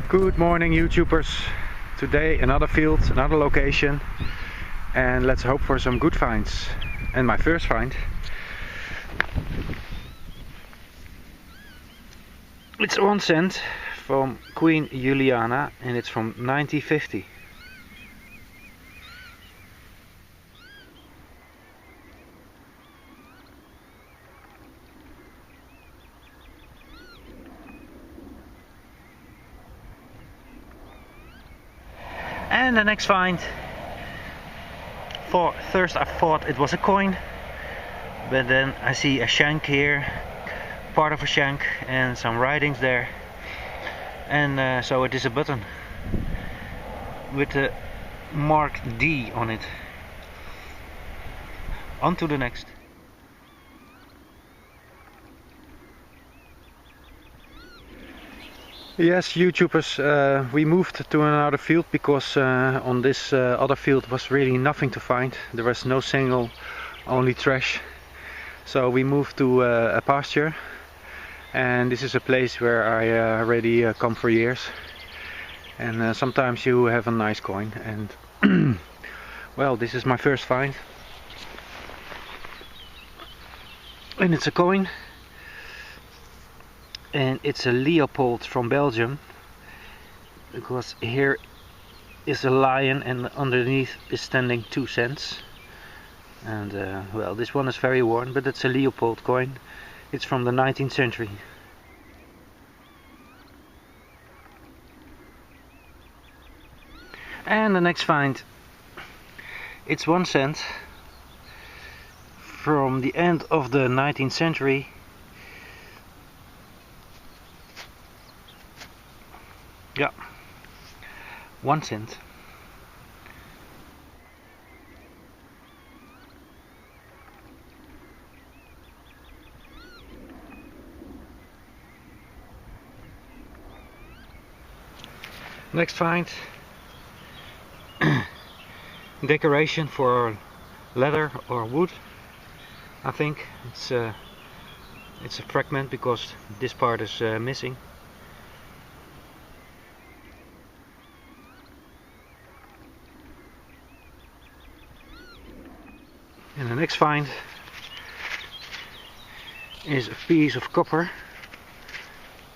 Good morning, YouTubers. Today another field, another location, and let's hope for some good finds. And my first find, it's 1 cent from Queen Juliana, and it's from 1950. And the next find, first I thought it was a coin, but then I see a shank here, part of a shank, and some writings there, and so it is a button with the mark D on it. On to the next. Yes, YouTubers, we moved to another field because on this other field was really nothing to find. There was no signal, only trash. So we moved to a pasture, and this is a place where I already come for years. And sometimes you have a nice coin, and well, this is my first find. And it's a coin. And it's a leopold from Belgium, because here is a lion and underneath is standing 2 cents. And well, this one is very worn, but it's a leopold coin. It's from the 19th century. And the next find, it's 1 cent from the end of the 19th century. Yeah, 1 cent. Next find, decoration for leather or wood. I think it's a fragment because this part is missing. And the next find is a piece of copper,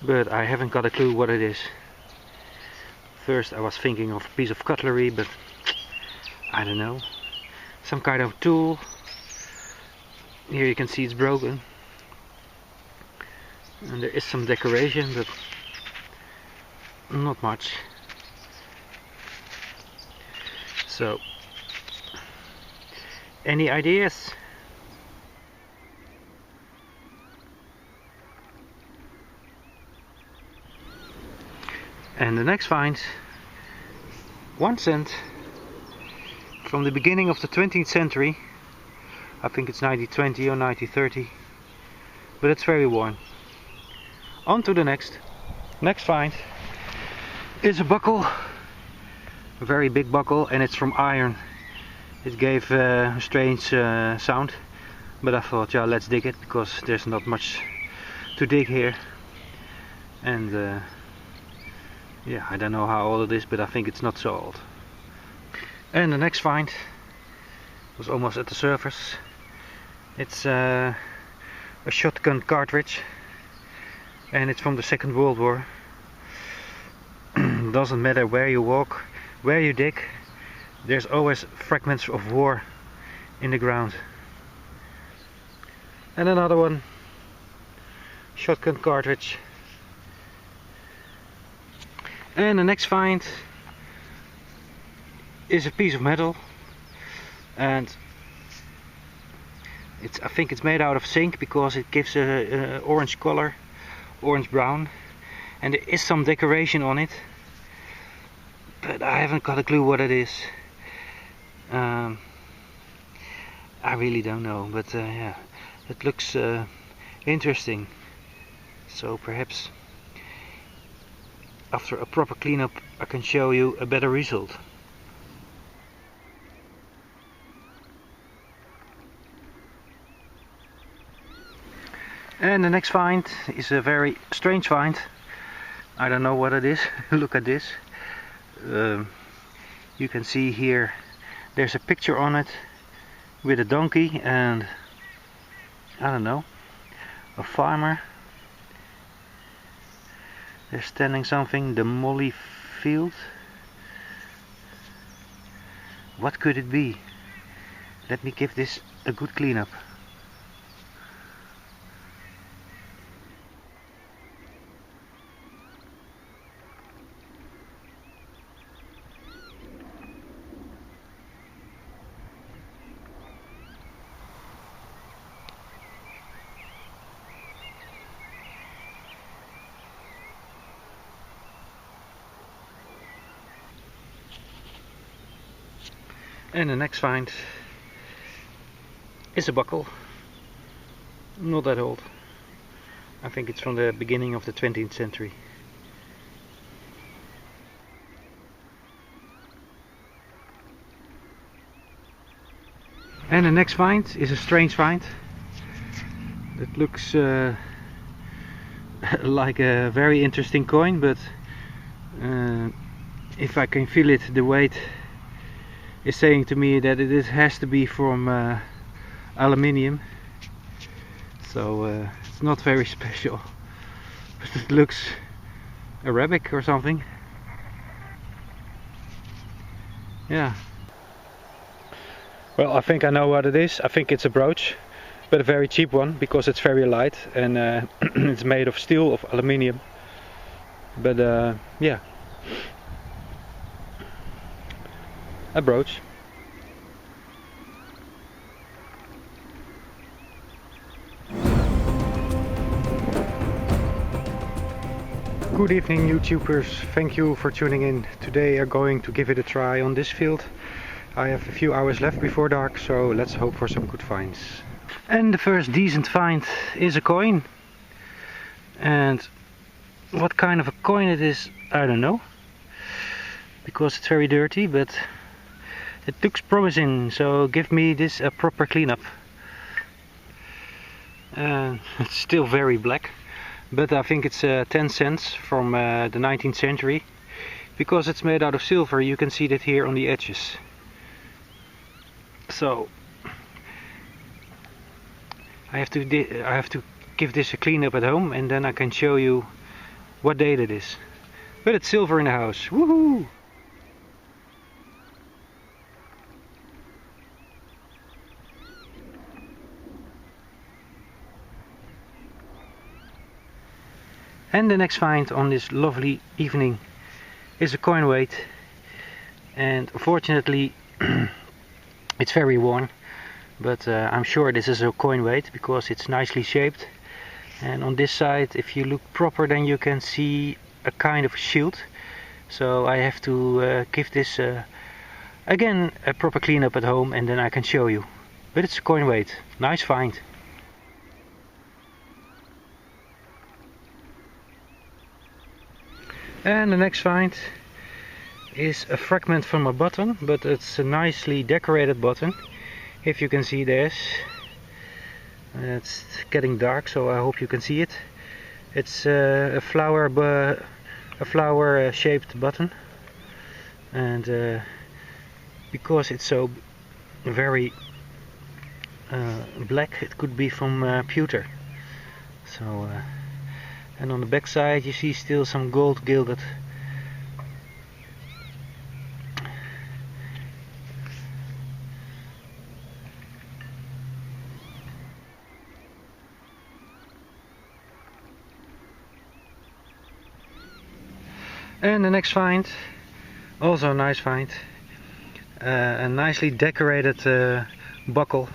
but I haven't got a clue what it is. First I was thinking of a piece of cutlery, but I don't know. Some kind of tool. Here you can see it's broken. And there is some decoration, but not much. So, any ideas? And the next find, 1 cent from the beginning of the 20th century. I think it's 1920 or 1930, but it's very worn. On to the next. Next find is a buckle, a very big buckle, and it's from iron. It gave a strange sound, but I thought, yeah, let's dig it, because there's not much to dig here. And yeah, I don't know how old it is, but I think it's not so old. And the next find was almost at the surface. It's a shotgun cartridge, and it's from the Second World War. Doesn't matter where you walk, where you dig, there's always fragments of war in the ground. And another one, shotgun cartridge. And the next find is a piece of metal, and I think it's made out of zinc, because it gives a orange color, orange brown, and there is some decoration on it, but I haven't got a clue what it is. I really don't know, but yeah, it looks interesting. So perhaps after a proper cleanup I can show you a better result. And the next find is a very strange find. I don't know what it is. Look at this. You can see here there's a picture on it with a donkey and I don't know, a farmer. They're standing something, the molly field. What could it be? Let me give this a good cleanup. And the next find is a buckle. Not that old. I think it's from the beginning of the 20th century. And the next find is a strange find. It looks like a very interesting coin, but if I can feel it, the weight is saying to me that it has to be from aluminium. So it's not very special, but it looks Arabic or something. Yeah. Well, I think I know what it is. I think it's a brooch, but a very cheap one because it's very light and it's made of steel, of aluminium. But yeah, a brooch. Good evening, YouTubers. Thank you for tuning in. Today I'm going to give it a try on this field. I have a few hours left before dark, so let's hope for some good finds. And the first decent find is a coin. And what kind of a coin it is, I don't know, because it's very dirty, but it looks promising, so give me this a proper cleanup. It's still very black, but I think it's 10 cents from the 19th century, because it's made out of silver. You can see that here on the edges. So I have to give this a cleanup at home, and then I can show you what date it is. But it's silver in the house. Woohoo! And the next find on this lovely evening is a coin weight, and unfortunately it's very worn, but I'm sure this is a coin weight because it's nicely shaped. And on this side, if you look proper, then you can see a kind of shield. So I have to give this again a proper cleanup at home, and then I can show you. But it's a coin weight. Nice find. And the next find is a fragment from a button, but it's a nicely decorated button. If you can see this, it's getting dark, so I hope you can see it. It's a flower shaped button, and because it's so very black, it could be from pewter. So and on the back side you see still some gold gilded. And the next find, also a nice find, a nicely decorated buckle,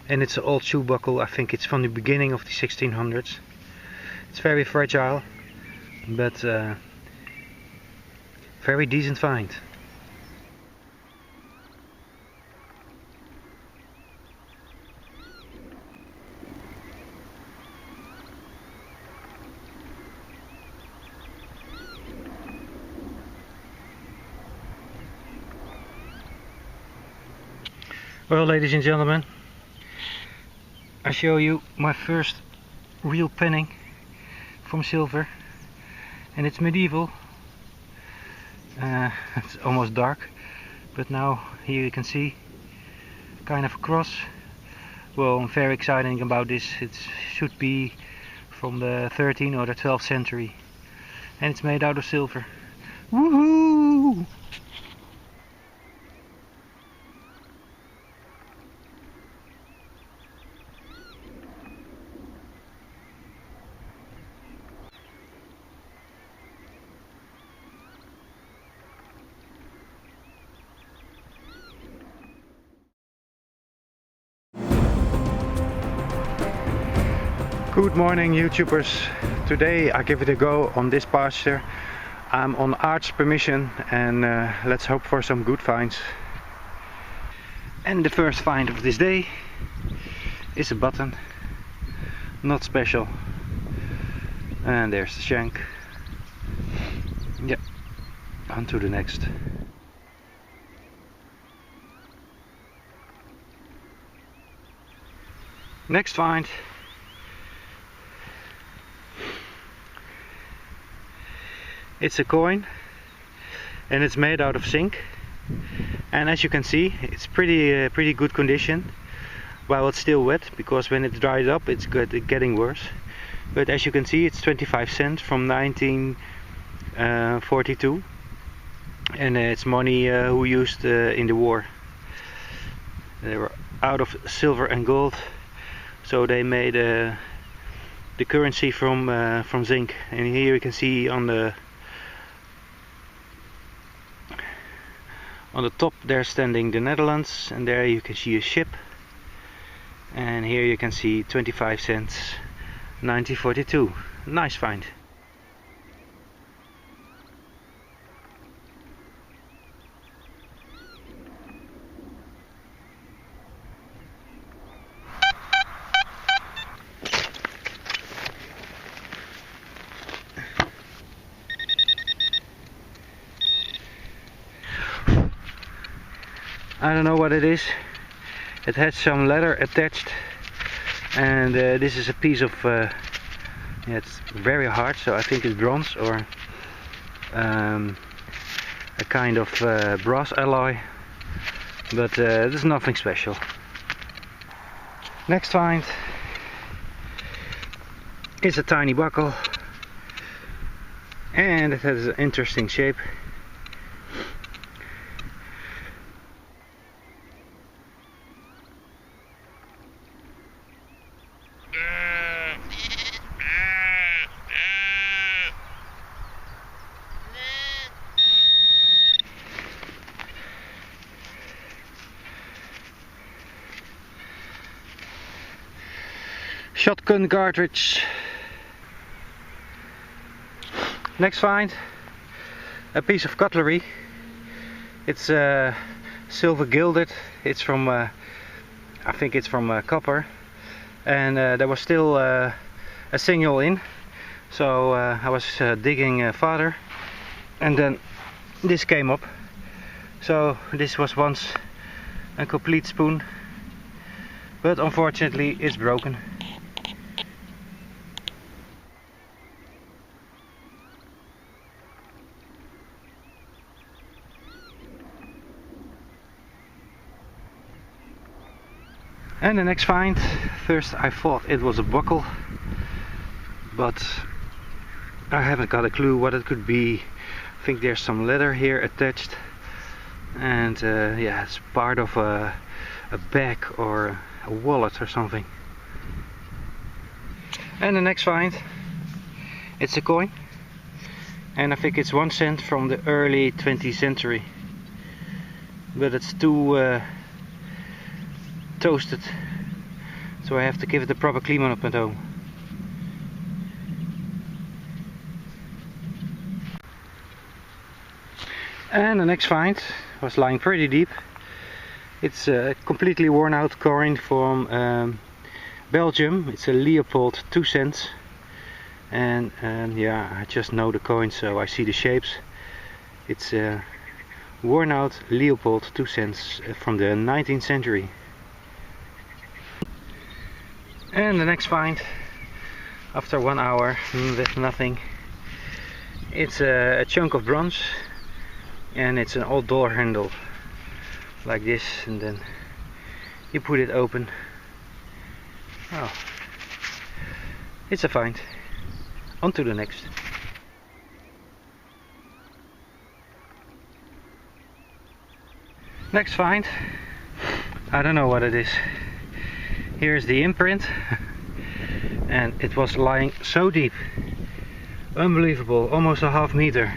and it's an old shoe buckle. I think it's from the beginning of the 1600s. It's very fragile, but very decent find. Well, ladies and gentlemen, I show you my first real penning from silver, and it's medieval. It's almost dark, but now here you can see kind of a cross. Well, I'm very excited about this. It should be from the 13th or the 12th century, and it's made out of silver. Woohoo! Good morning, YouTubers. Today I give it a go on this pasture. I'm on Art's permission, and let's hope for some good finds. And the first find of this day is a button. Not special. And there's the shank. Yep. On to the next. Next find. It's a coin, and it's made out of zinc, and as you can see, it's pretty good condition. Well, it's still wet, because when it dries up it's getting worse, but as you can see, it's 25 cents from 1942, and it's money who used in the war. They were out of silver and gold, so they made the currency from zinc. And here you can see on the top there standing the Netherlands, and there you can see a ship, and here you can see 25 cents 1942. Nice find. I don't know what it is. It has some leather attached, and this is a piece of yeah, it's very hard, so I think it's bronze or a kind of brass alloy, but there's nothing special. Next find is a tiny buckle, and it has an interesting shape. Shotgun cartridge. Next find, a piece of cutlery. It's silver gilded. It's from I think it's from copper, and there was still a signal in, so I was digging farther, and then this came up. So this was once a complete spoon, but unfortunately it's broken. And the next find, first I thought it was a buckle, but I haven't got a clue what it could be. I think there's some leather here attached, and yeah, it's part of a bag or a wallet or something. And the next find, it's a coin, and I think it's 1 cent from the early 20th century, but it's too toasted, so I have to give it a proper clean up at home. And the next find was lying pretty deep. It's a completely worn out coin from Belgium. It's a Leopold 2 cents, and yeah, I just know the coin, so I see the shapes. It's a worn out Leopold 2 cents from the 19th century. And the next find, after 1 hour with nothing, It's a chunk of bronze, and it's an old door handle like this, and then you put it open. Oh, it's a find. On to the next. Next find, I don't know what it is. Here's the imprint, and it was lying so deep. Unbelievable, almost a half meter.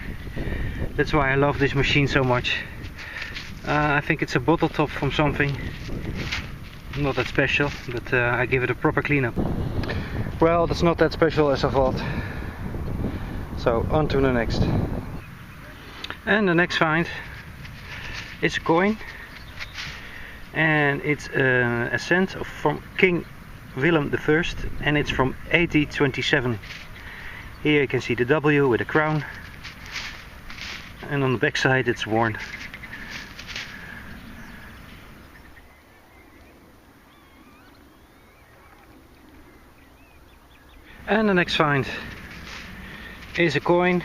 That's why I love this machine so much. I think it's a bottle top from something. Not that special, but I give it a proper cleanup. Well, that's not that special as I thought. So on to the next. And the next find is a coin, and it's a cent from King Willem I, and it's from 1827. Here you can see the W with a crown, and on the back side it's worn. And the next find is a coin,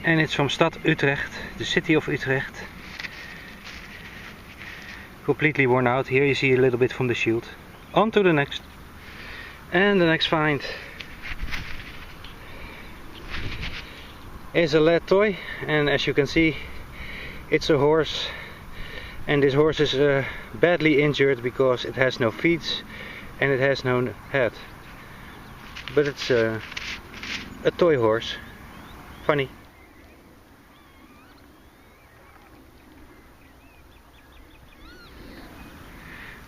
and it's from Stad Utrecht, the city of Utrecht. Completely worn out. Here you see a little bit from the shield. On to the next. And the next find is a lead toy, and as you can see, it's a horse, and this horse is badly injured because it has no feet and it has no head. But it's a toy horse. Funny.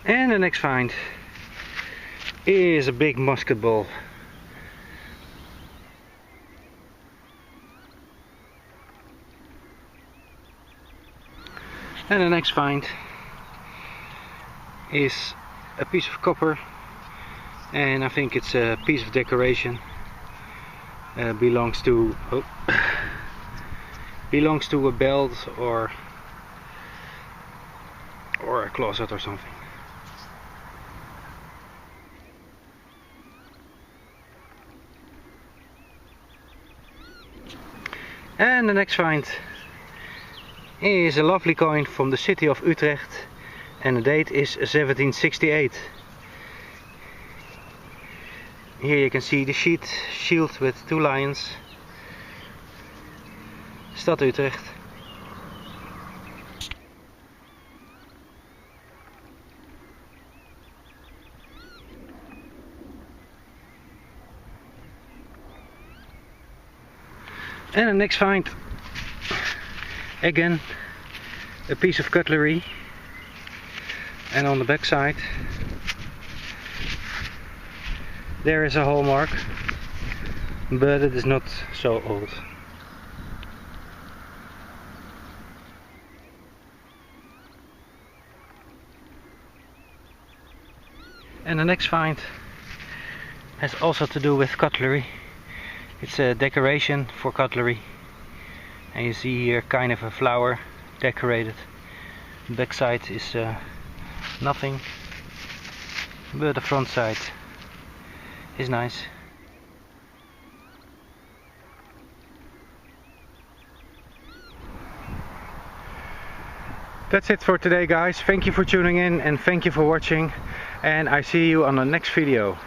And the next find is a big musket ball. And the next find is a piece of copper, and I think it's a piece of decoration. Belongs to a belt or a closet or something. And the next find is a lovely coin from the city of Utrecht, and the date is 1768. Here you can see the shield with two lions. Stad Utrecht. And the next find, again a piece of cutlery, and on the back side there is a hallmark, but it is not so old. And the next find has also to do with cutlery. It's a decoration for cutlery, and you see here kind of a flower decorated. The back side is nothing, but the front side is nice. That's it for today, guys. Thank you for tuning in and thank you for watching, and I see you on the next video.